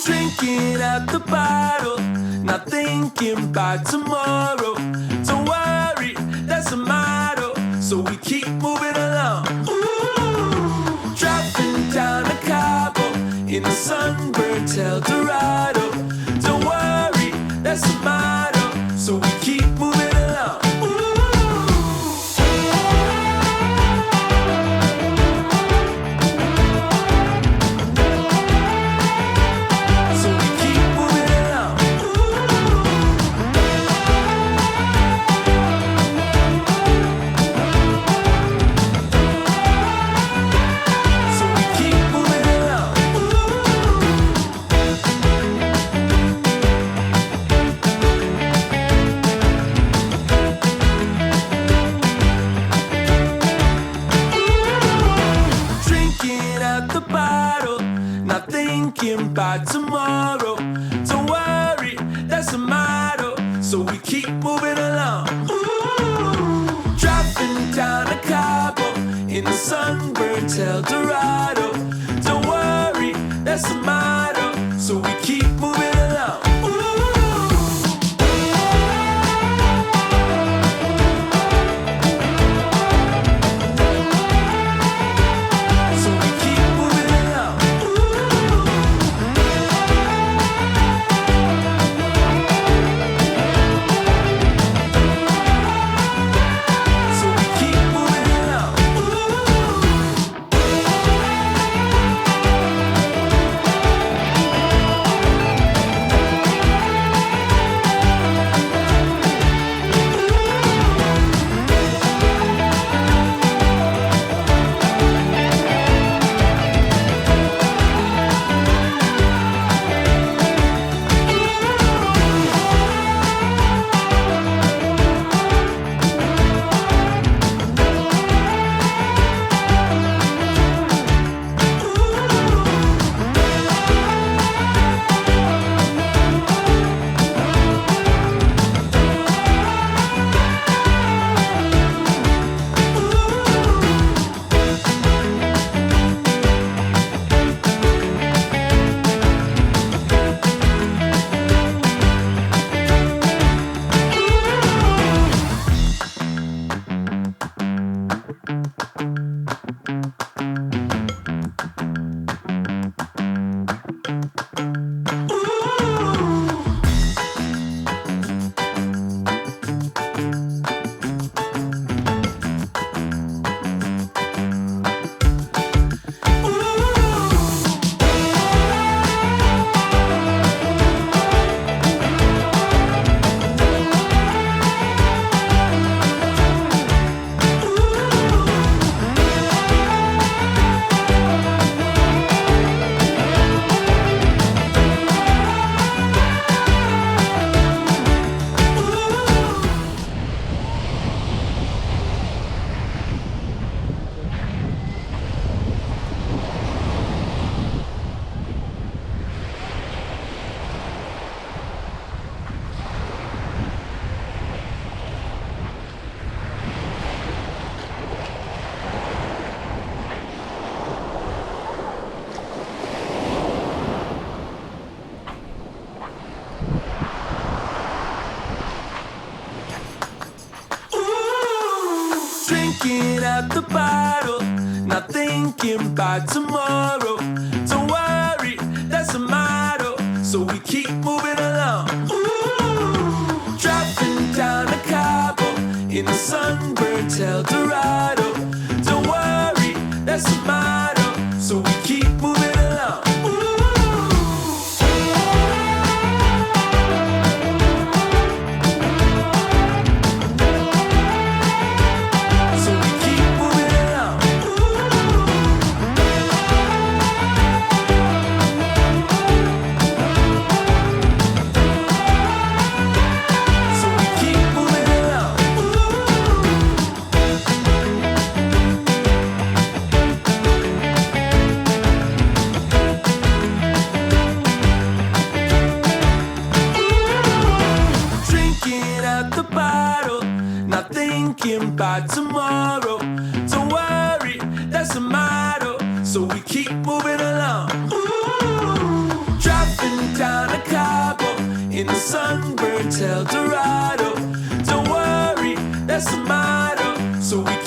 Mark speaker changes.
Speaker 1: Drinking at the bottle, not thinking about tomorrow. Don't worry, that's a motto, so we keep moving along. Driving down a Cabo in a sunburnt Eldorado. Don't worry, that's a motto, so we keep moving along. By tomorrow, don't worry, that's a motto, so we keep moving along. Driving down a Cabo in a sunburnt Eldorado. Don't worry, that's a motto, so we keep moving along. Drinking at the bottle, not thinking about tomorrow. Don't worry, that's a motto, so we keep moving along. Driving down a Cabo in a sunburnt Eldorado. Don't worry, that's a motto, so we keep moving along. By tomorrow, don't worry, that's a motto, so we keep moving along. Driving in the sunburnt El Dorado. Don't worry, that's the motto. So we